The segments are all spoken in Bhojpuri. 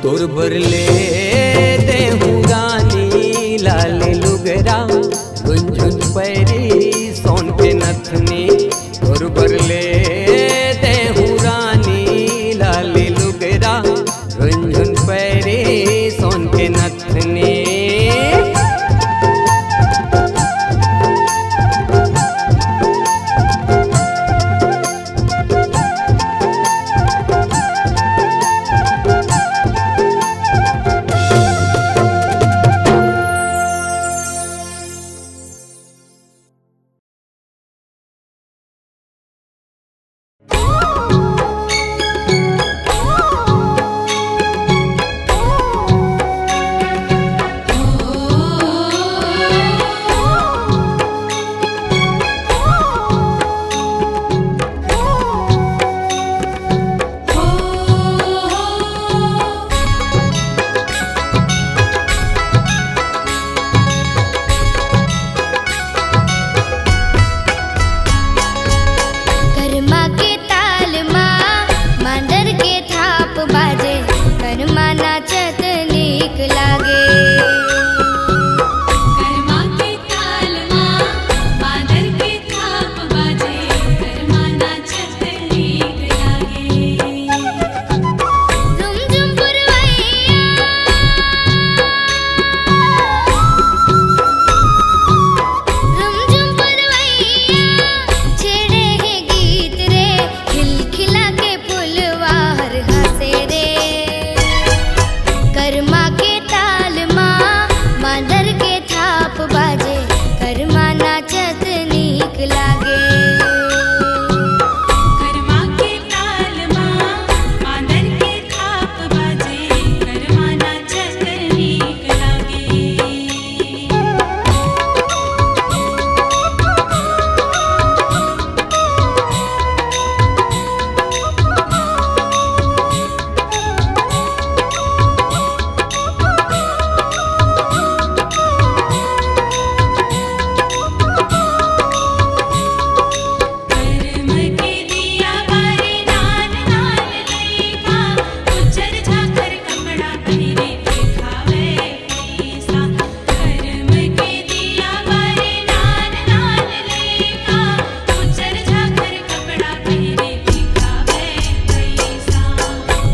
तोर भरले देहूँ गानी लाल लुगरा झुनझुन पैरी सोन के नथनी तोर भरले देहूँ रानी लाल लुगरा झुनझुन पैरी सोन के नथनी।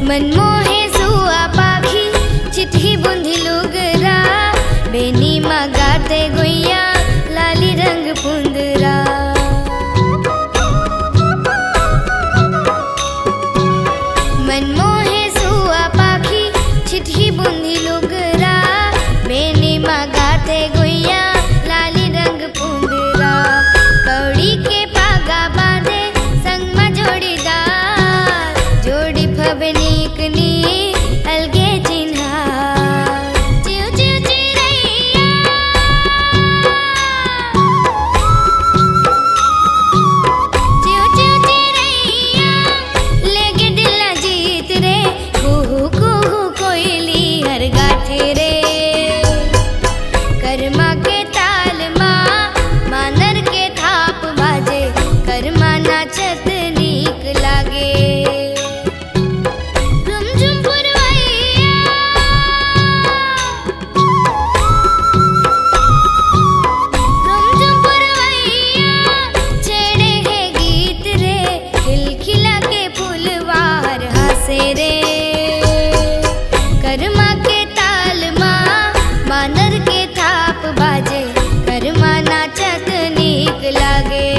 मनमोहे सुआ पाखी चिट्ठी बुंधी लुगरा बेनी मगाते गुइया लाली रंग पुंदरा। मनमोहे सुआ पाखी चिट्ठी बुंधी लुगरा बेनी मगाते गुइया लाली रंग पुंदरा। कौड़ी के पागा बांधे संग में जोड़ीदार जोड़ी फबनी अलगे चिन्हा चिव चिव चिरैया चिव चिव चिरैया लेके दिल जीत रे कुहू कुहू कोयली हर गाथे रे। कर्मा के ताल माँ मानर के थाप बाजे कर्मा नाचत नीक लागे। कर्मा के ताल माँ मानर के थाप बाजे कर्मा नाचत नीक लागे।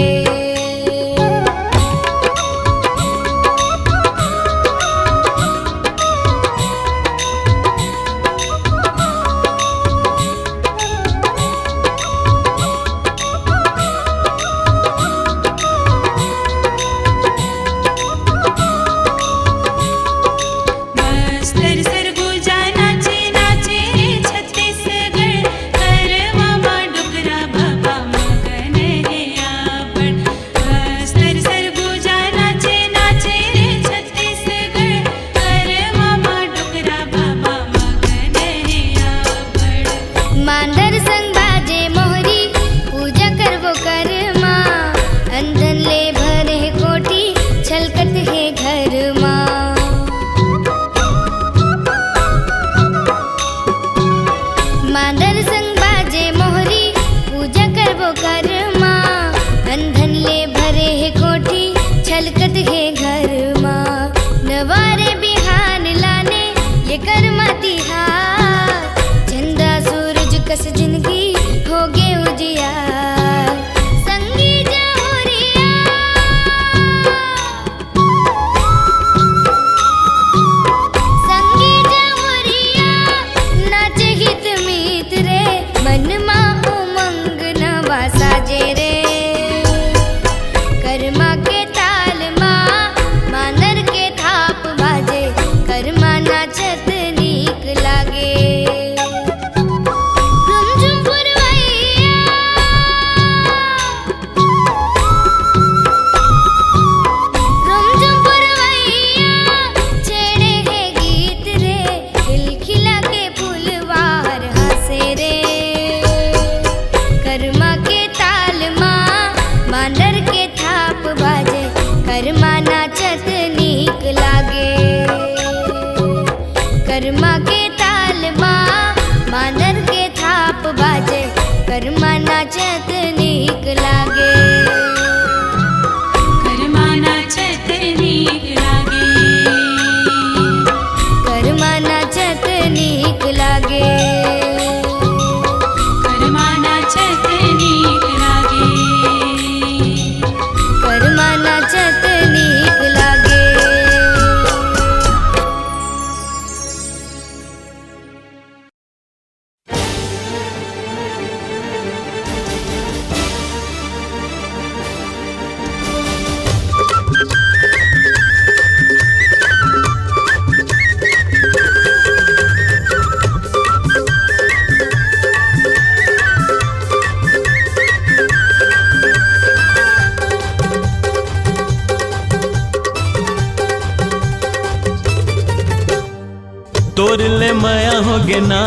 तोर ले माया होगे ना,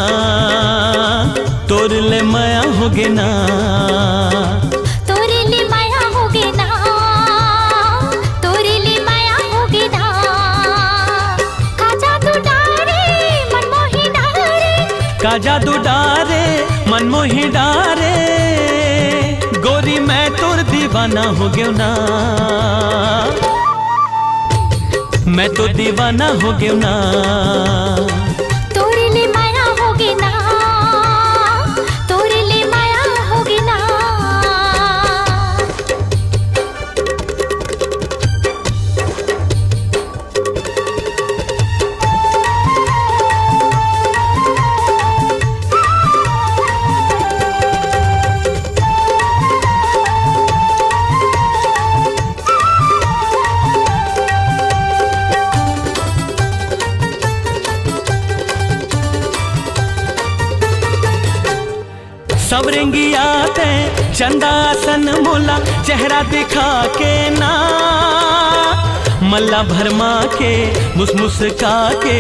तोर ले माया होगे ना, तोरे ले माया होगे ना, तोरे ले माया होगे ना। का जादू डारे मनमोही डारे, का जादू डारे मनमोही डारे, गोरी मैं तोर दीवाना हो गयो ना, मैं तो दीवाना हो गयो ना। तोरे ले माया होगे ना, तोरे ले माया होगे ना। सवरेंगी आते चंदासन मोला चेहरा दिखा के ना, मल्ला भरमा के मुस्मुस्का के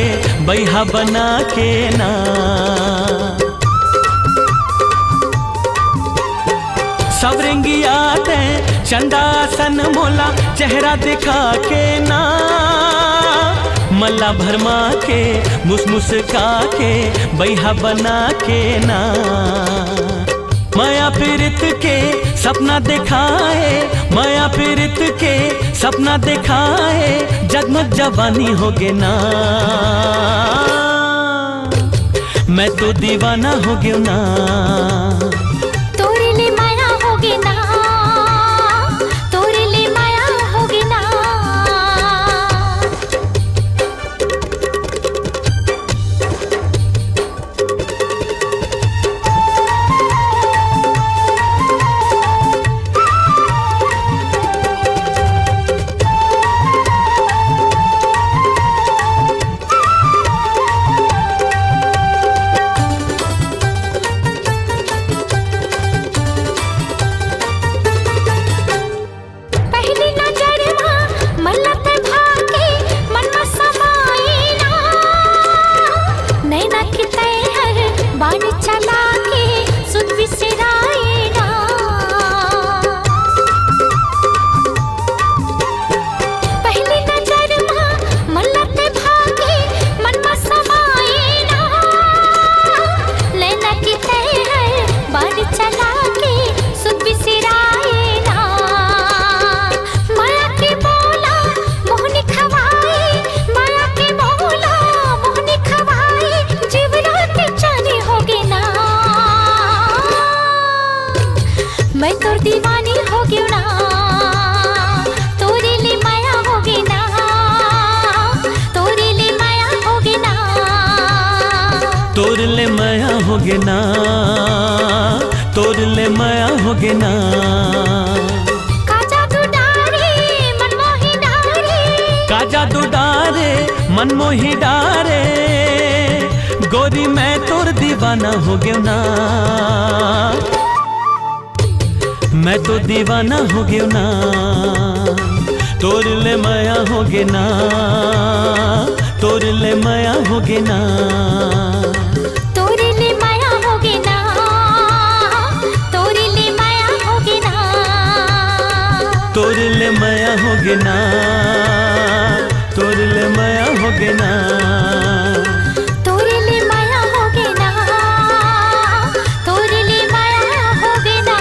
बैहा बना के ना। सवरेंगी आते चंदासन मोला चेहरा दिखा के ना, मल्ला भरमा के मुस्मुस्का के बैहा बना के ना। माया पीरित के सपना दिखाए, माया पीरित के सपना दिखाए, जगमग जवानी होगे ना, मैं तो दीवाना हो गयो ना। तोरे ले माया होगे ना, तोरे ले माया होगे ना। पहली नजर मन लत भाके मन में समाए ना, नैना की तैहर बाण चला के सुध विसराए ना। पहली नजर मन लत भाके मन में समाए ना, नैना की तैहर बाण चला के सुध विसराए ना। माया के बोला मोहनी खवाए, माया के बोला मोहनी खवाए, जीवरात जाने होगे ना, मैं तोर दीवानी हो गयो ना। तोरे ले माया होगे ना, तोरे ले माया होगे ना। तोर ले माया होगे ना, तोर ले माया होगे ना। का जादू डारे मनमोही डारे, का जादू डारे मनमोही डारे, गोरी मैं तोर दीवाना हो गयो ना, मैं तो दीवाना हो गयो ना। तोर ले माया होगे ना, तोर ले माया होगे ना। तोरे ले माया होगे ना, तोरे ले माया होगे ना। तोर ले माया होगे ना, तोर ले माया होगे ना। तोरे ले माया होगे ना, तोरे ले माया होगे ना।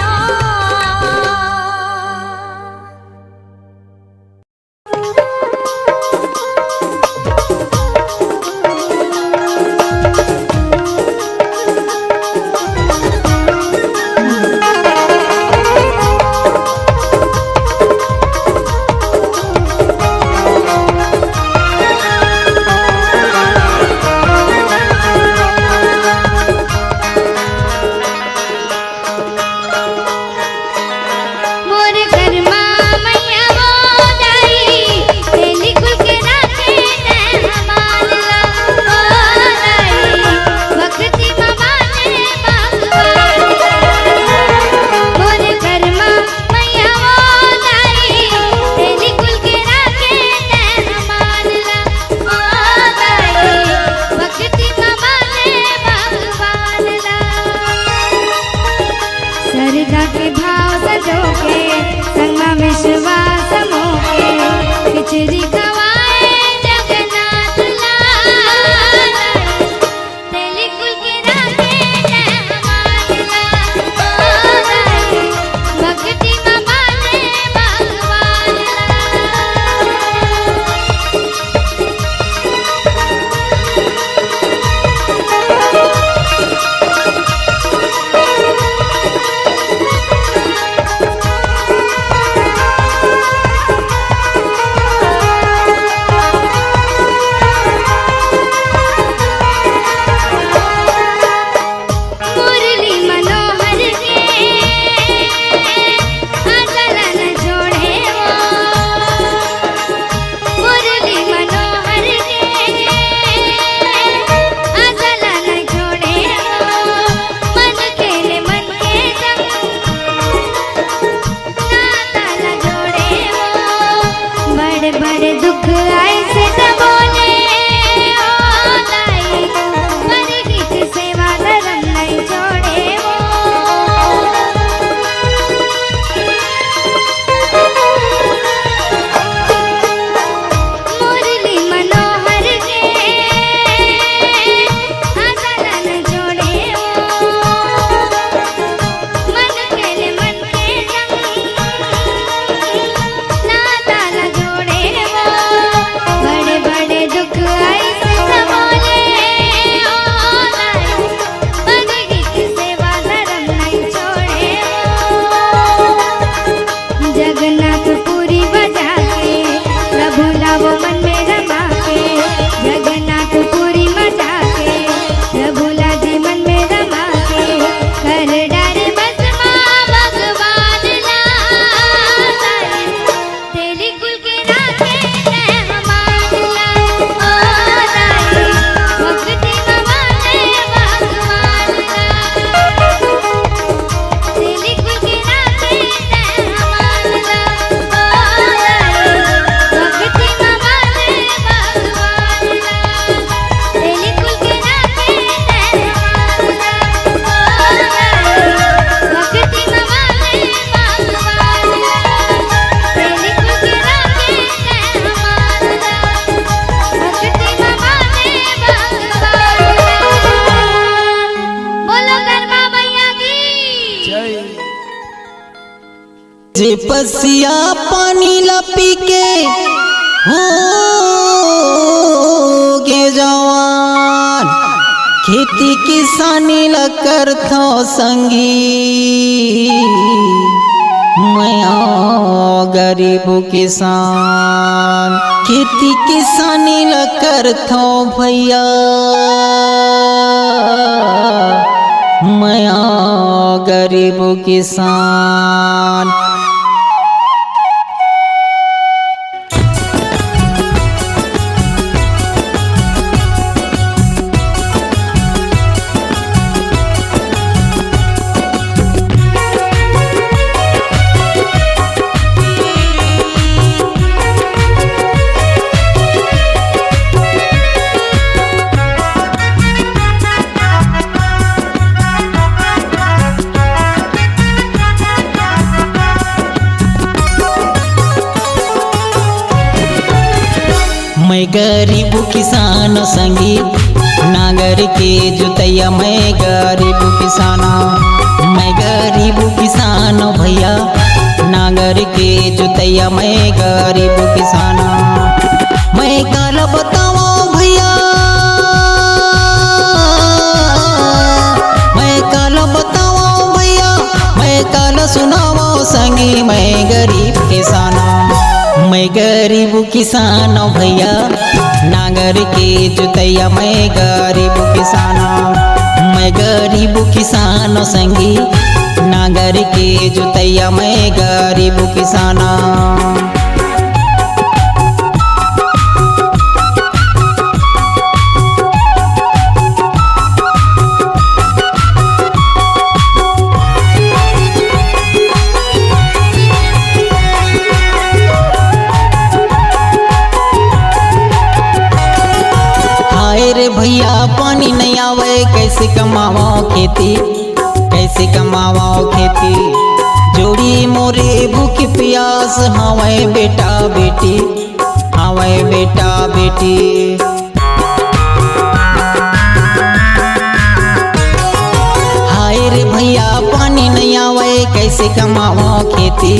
जे पसिया पानी ला पी के हो गे जवान, खेती किसानी ला करथो संगी, मैं गरीब किसान खेती किसानी ला करथो भैया, मैं गरीब किसान। मैं गरीब किसान संगी, नागर के जुतैया मैं गरीब किसाना, मैं गरीब किसान भैया, नागर के जुतैया मैं गरीब किसाना। मैं काल बताओ भैया, मैं काल बताओ भैया, मैं काल सुनाओ संगी, मैं गरीब किसाना, मैं गरीब किसान भैया, नागर के जुतैया मैं गरीब किसाना, मैं गरीब किसान संगी, नागर के जुतैया मैं गरीब किसाना। रे भैया पानी नहीं आवे कैसे कमावा खेती, कैसे कमावा खेती, जोड़ी मोरे भूख प्यास हवे बेटा बेटी, हवे बेटा बेटी। हाय रे भैया पानी नहीं आवे कैसे कमावा खेती,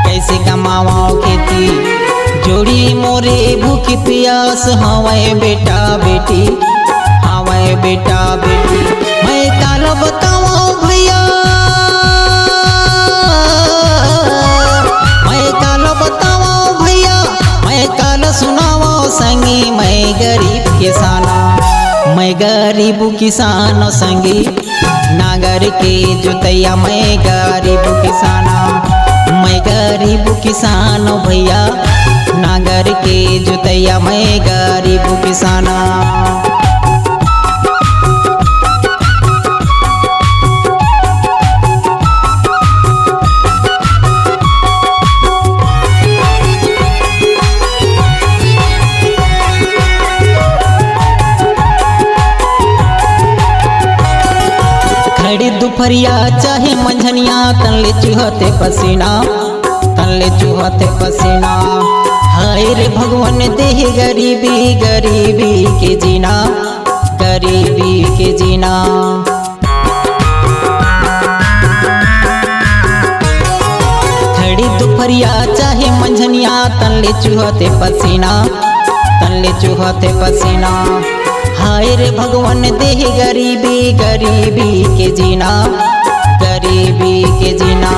कैसे कमावा खेती, जोड़ी मोरे भूख प्यास हवे बेटा बेटी, हवे बेटा बेटी। मैं काल बताओ भैया, मैं काल बताओ भैया, मैं काल सुनाओ संगी, मैं गरीब किसाना, मैं गरीब किसान संगी, नागर के जुतैया मैं गरीब किसाना, मैं गरीब किसान भैया, नागर के जुतैया मैं गरीब किसाना। खड़ी दोपहरिया चाहे मंझनिया, तनले चूहते पसीना, तनले चूहते पसीना। हाय रे भगवान देह गरीबी, गरीबी के जीना, गरीबी के जीना। खड़ी दोपहरिया चाहे मंझनिया, तनले चूहते पसीना, तनले चूहते पसीना। हाय रे भगवान देह गरीबी, गरीबी के जीना, गरीबी के जीना।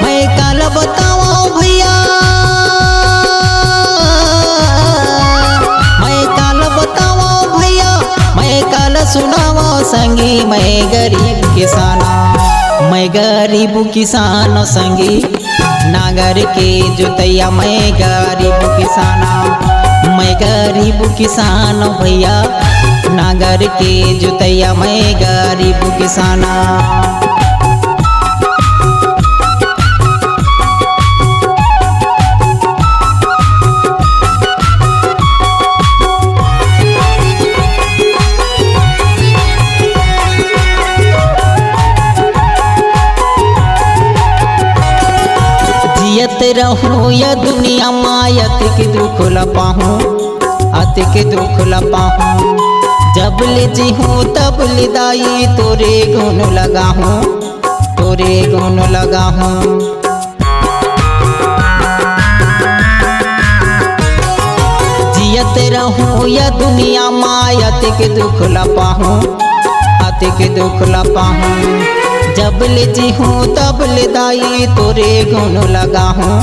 मैं काल बताओ भैया, मैं काल बताओ भैया, मैं काल सुनाओ संगी, मैं गरीब किसाना, मैं गरीब किसान संगी, नागर के जुतैया मैं गरीब किसाना, मैं गरीब किसान भैया, नागर के जुतैया मैं गरीब किसाना। जियत रहूं या दुनिया मायत के दुख लपाहूं, अत के दुख लपाहूं। जब ले जी हूँ तब ले दाई तोरे गुण लगा हूँ, तोरे गुण लगा हूँ। जिते रहूं या दुनिया माया के दुख ला पाहूं, आते के दुख ला पाहूं। जब ले जी हूँ तब ले दाई तोरे गुण लगा हूँ,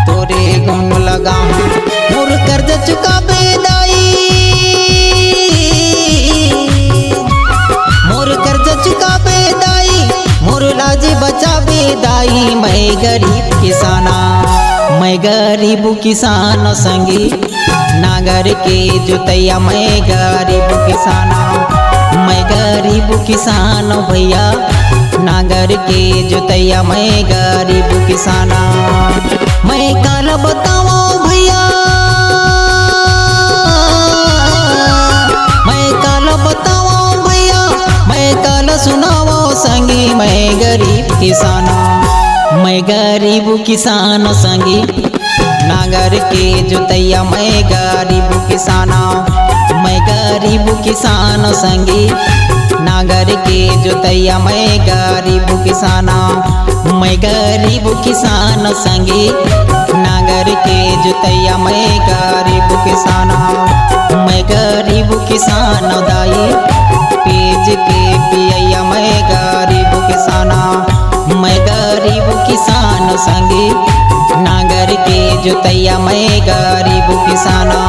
तोरे गुण लगा हूँ। मोर कर्ज चुका बेदाई, मोर कर्ज चुका बेदाई, मोर लाज बचा बेदाई। मैं गरीब किसाना, मैं गरीब किसान संगी नागर के जोतैया। मैं गरीब किसाना, मैं गरीब किसान भैया नागर के जोतैया। मैं गरीब किसाना। मैं काल बताओ भैया, मैं काल बताओ भैया, मैं काल सुनाओ संगी। मैं गरीब किसाना, मैं गरीब किसान संगी नागर के जोतैया। मैं गरीब किसाना, मैं गरीब किसान संगी नागर के जोतैया। मैं गरीब किसाना, मैं गरीब किसान संगी नागर के जोतैया। मैं गरीब किसाना, मैं गरीब किसान दाई पेज के पियैया। मैं गरीब किसाना, मैं गरीब किसान संगी नागर के जोतैया। मैं गरीब किसाना।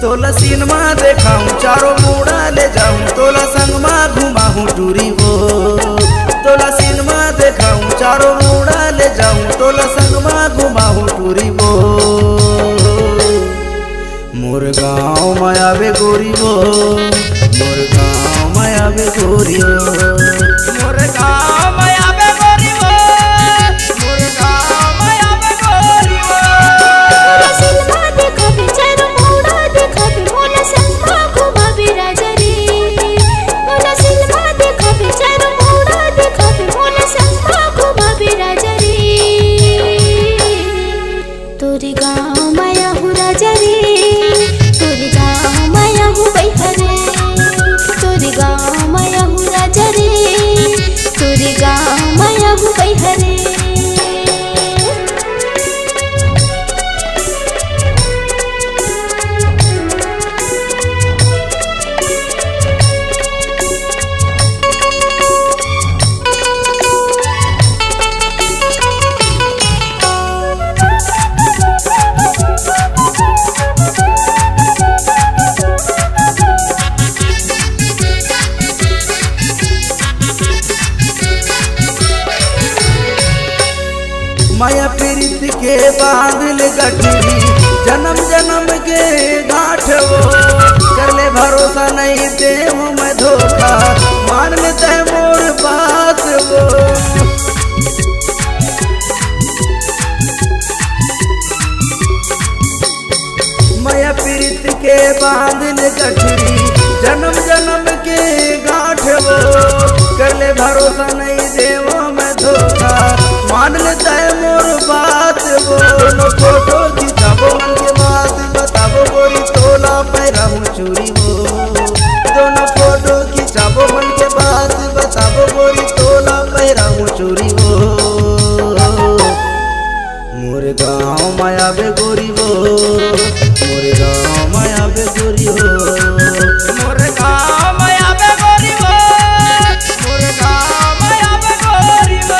तोला सिनेमा देखाऊं चारों मुड़ा ले जाऊं, तोला संग में घुमाऊं टूरी वो। तोला सिनेमा देखाऊं चारों मुड़ा ले जाऊं, तोला संग में घुमाऊं टूरी वो। मोर गाँव में आवे गोरी वो, मोर गाँव में आवे गोरी वो, मोर गाँव में आवे गोरी वो, मोर गाँव में आवे गोरी वो। सिनेमा देखा बेचारा मोड़ा देखा बे मोला संग घुमा बे राजा रे। मोला सिनेमा देखा बेचारा मोड़ा देखा बे मोला संग घुमा बे राजा रे। तोरे गाँव माया हूँ राजा रे, तोरे गाँव माया हूँ बैठा रे। तोरे गाँव माया हूँ राजा रे, तोरे गाँव माया हूँ बैठा रे। माया प्रीत के बांधल गठरी, जन्म जन्म के गांठ वो। कर ले भरोसा नहीं दे मैं धोखा, मान लेते मोर बात वो। माया प्रीत के बांधल गठरी, जन्म जन्म के गांठ वो। कर ले भरोसा नहीं दे मैं धोखा, मान लेता है मोर बात वो। दोनों फोटो खिंचाबो मन के बात बताबो गोरी, तोला पैराहूं चूरी वो। दोनों फोटो खिंचाबो मन के बात बताबो गोरी, तोला पैराहूं चूरी वो। मोर गाँव माया बे गोरी वो, मोर गाँव माया बे गोरी हो, मोर गाँव माया बे गोरी वो, मोर गाँव माया बे गोरी वो।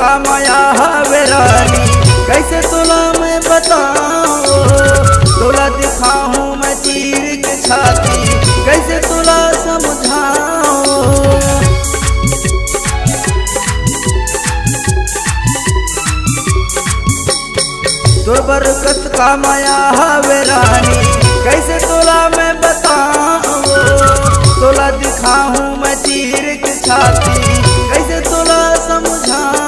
का माया हवे रानी, कैसे तुला मैं बताऊं, तुला दिखाऊं मैं चीर के छाती, कैसे तुला समझाऊं। तोर बरकत का माया हवे रानी, कैसे तुला मैं बताऊं, तुला दिखाऊं मैं चीर के छाती, कैसे तुला समझाऊं।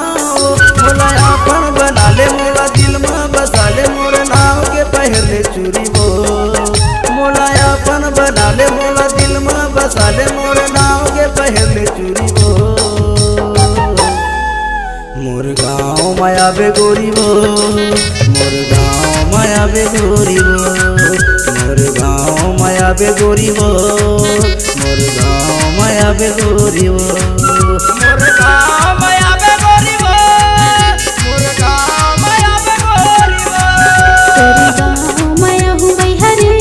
मोला अपन बना ले, मोला दिल में बसा ले, मोर नाव के पहले चूरी वो, मोला अपन बना ले, मोला दिल में बसा ले, मोर नाव के पहले चूरी वो। मोर गाँव माया बेगोरी वो, मोर गाँव माया बेगोरी वो, मोर गाँव माया बेगोरी वो, मोर गाँव माया बेगोरी वो, मोर गाँव माया बेगोरी वो, मोर गाँव माया बेगोरी वो। तोरी गाँव माया हूँ बैहरे,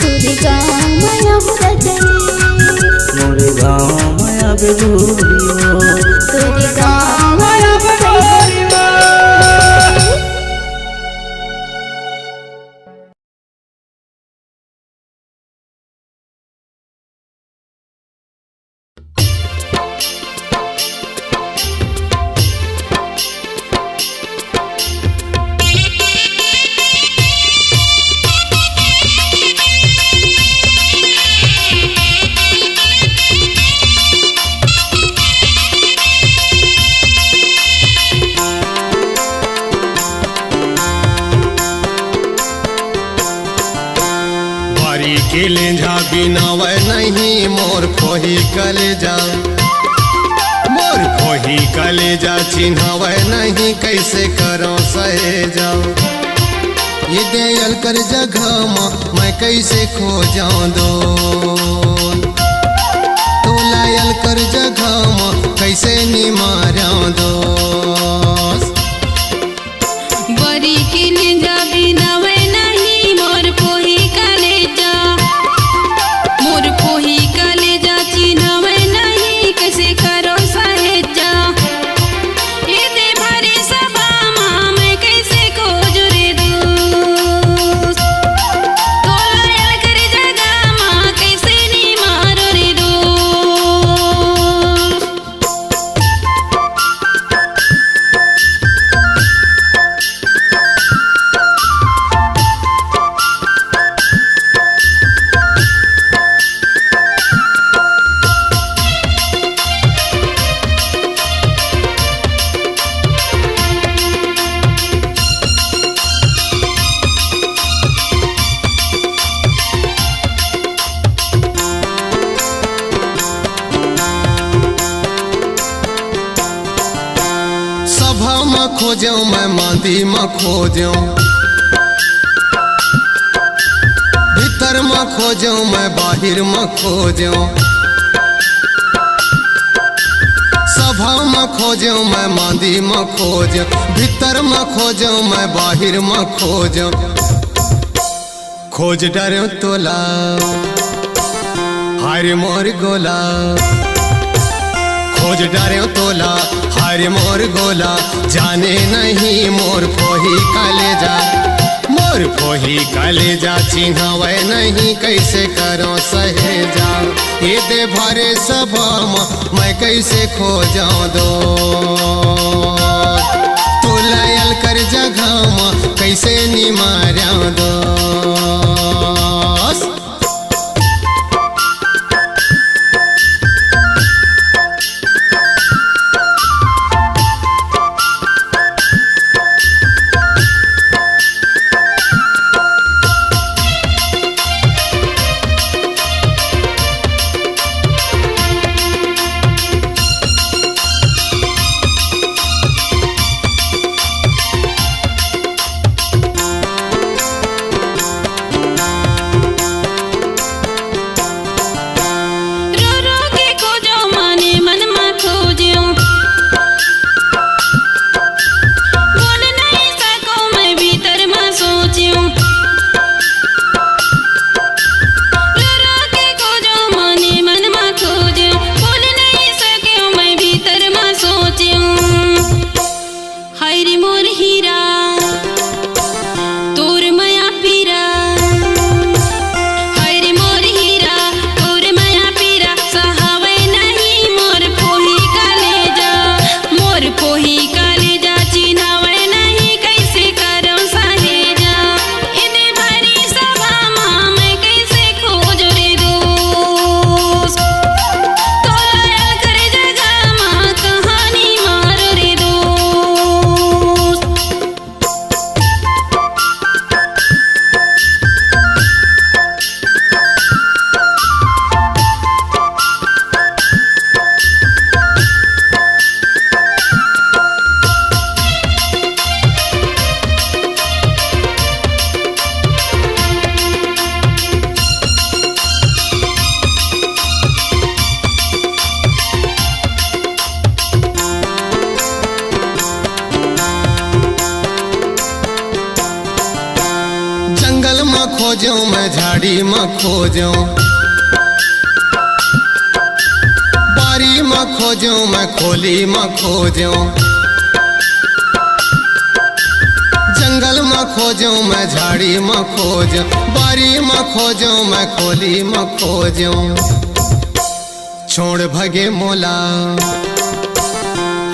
तोरी गाँव माया हूँ रजनी, मोर गाँव माया बेगोरी वो, तोरी गाँव माया हूँ बैहरे। के लेंझा बिनावे नहीं मोर खोही कलेजा, मोर खोही कलेजा चिन्हावे नहीं कैसे करो सहेजा। ये दयाल कर जगह मैं कैसे खो जाऊं दो, तो लायल कर जगह कैसे निमारा दो। बरी के लेंझा बिनावे नहीं मोर खोही कलेजा, मोर खोही कलेजा चिन्हावे नहीं कैसे करो सहेजा। ये दे भरे सभा माँ मैं कैसे खोज रे दोस्त, तो लायल कर जगह माँ कैसे नी मारो रे दोस्त। सभा में खोजो मैं मांदी में खोजो, भीतर में खोजो मैं बाहर में खोजो। सभा में खोजो मैं मांदी में खोजो, भीतर में खोजो मैं बाहर में खोजो। खोज डरो तोला हाय मोर गोला, खोज डरो तोला हाय मोर गोला। जाने नहीं मोर खोही कलेजा, मोर खोही कलेजा चिन्हावे नहीं कैसे करो सहेजा। ये दे भरे सभा मैं कैसे खो जाऊं दो, तू लायल कर जगह कैसे निमारा दो। मैं झाड़ी में खोजो, बारी में खोजो मैं खोली में खोजो, जंगल में खोजो मैं झाड़ी में खोजो, बारी में खोजो मैं खोली में खोजो। छोड़ भगे मोला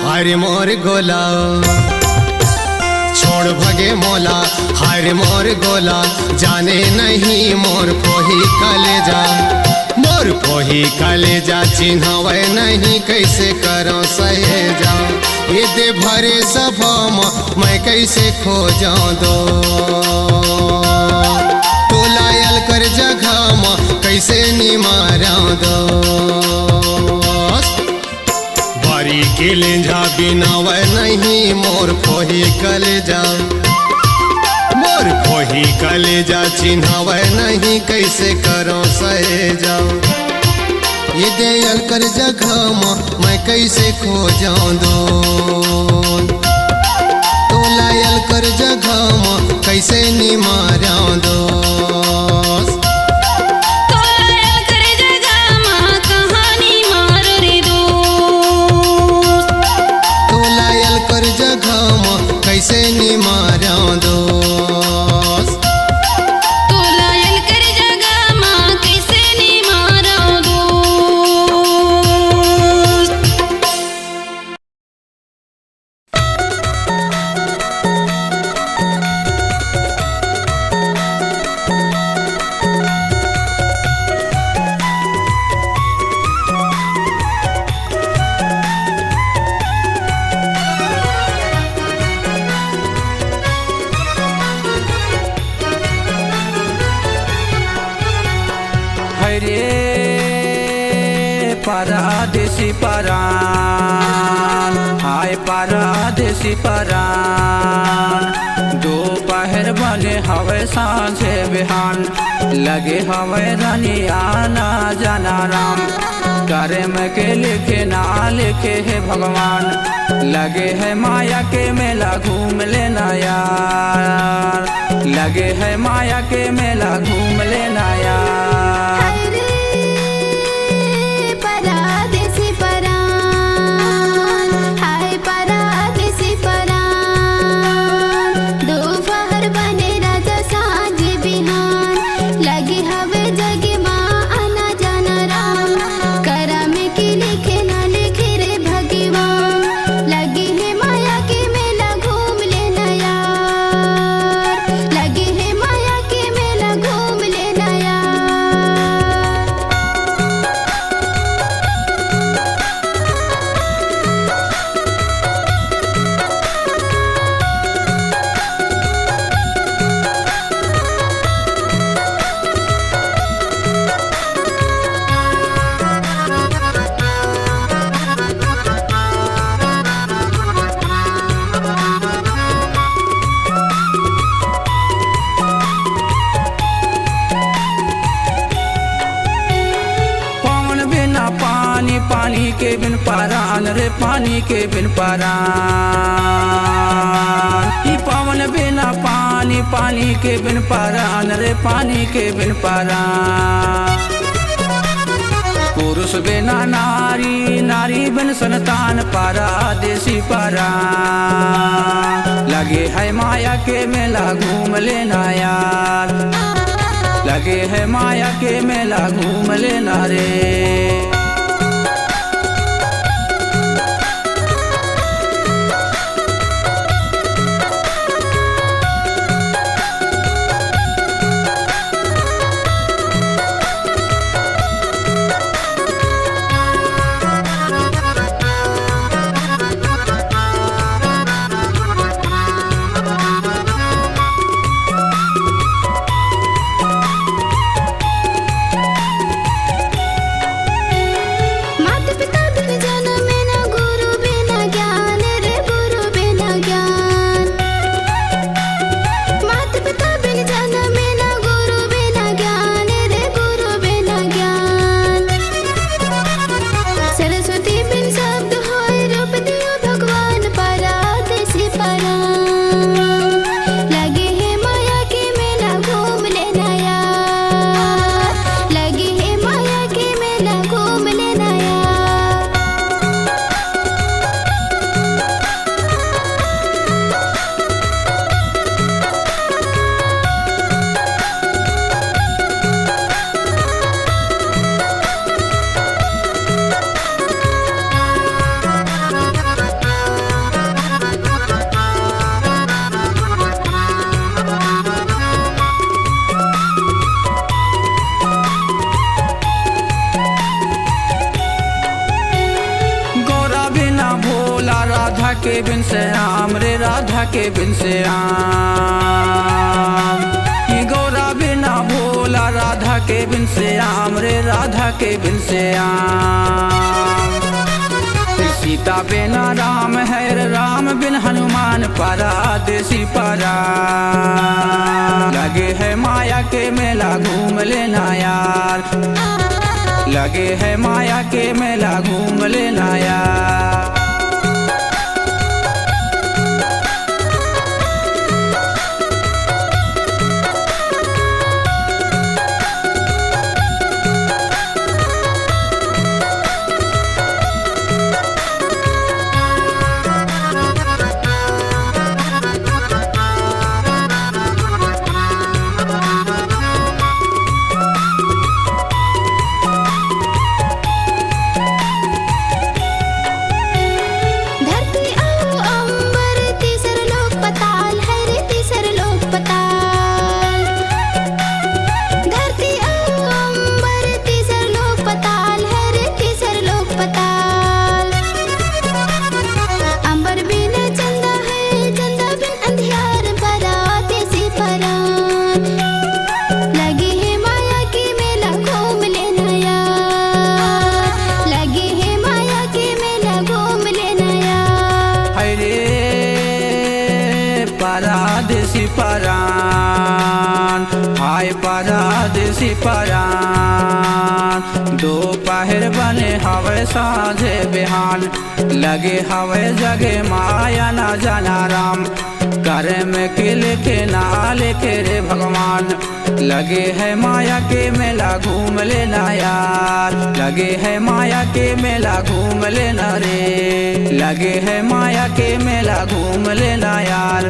हरे मोर गोला, छोड़ भगे मोला हरे मोर गोला, जाने नहीं मोर कोही कलेजा, मोर कोही कलेजा चिन्हवे नहीं कैसे करो सहेजा, ये दे भरे सभा मैं कैसे खो जाऊं दो, तो लायल कर जगह कैसे निमारा दो, बारी के लेंझा बिना वह नहीं मोर कोही कलेजा, मोर कोही कलेजा चिन्हवे नहीं कैसे करो सहेजा, ये दयाल कर जगह मैं कैसे खो जाऊं दो, तो लायल कर जगह कैसे निमारा दो, कैसे निमारा दोस्त, तो लायल कर जगह माँ कैसे निमारा दोस्त। परदेसी परान हाय परदेसी परान, दोपहर बने हवे सांझे बिहान, लगे हवे रनिया ना जाना राम, करे में के लिखे ना लिखे है भगवान, लगे है माया के मेला घूम लेना यार, लगे है माया के मेला घूम लेना यार। पानी के बिन पारान रे पानी के बिन पारान, ई पवन बिना पानी पानी के बिन पारान रे पानी के बिन पारान, पुरुष बिना नारी नारी बिन संतान परदेसी परान, लगे है माया के मेला घूम लेना यार, लगे है माया के मेला घूम लेना रे। के बिन से आम रे राधा के बिन से आम। कि गौरा बिना भोला राधा के बिन से आम रे राधा के बिन से आम। सीता बिना राम है रे राम बिन हनुमान परदेसी परा। लगे है माया के मेला घूम लेना यार, लगे है माया के मेला घूम लेना यार। धरती आओ अंबर तीसर लोक पताल है रे तीसर लोक पताल। धरती आओ अंबर तीसर लोक पताल है रे तीसर लोक पताल। अंबर बिन चंदा है चंदा बिन अंधियार परदेसी परान। लगे है माया की मेला घूम लेना यार, लगे है माया की मेला घूम लेना यार। हरे परदेसी परान, हाय परदेसी परान। दोपहर बने हवे साँझे बिहान, लगे हवे जगे माया ना जाना राम। करे में के लिखे ना लिखे रे भगवान। लगे है माया के मेला घूम लेना यार, लगे है माया के मेला घूम लेना रे। लगे है माया के मेला घूम लेना यार,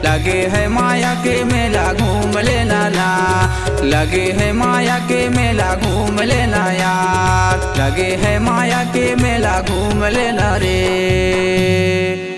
लगे है माया के मेला घूम लेना ना। लगे है माया के मेला घूम लेना यार, लगे है माया के मेला घूम लेना रे।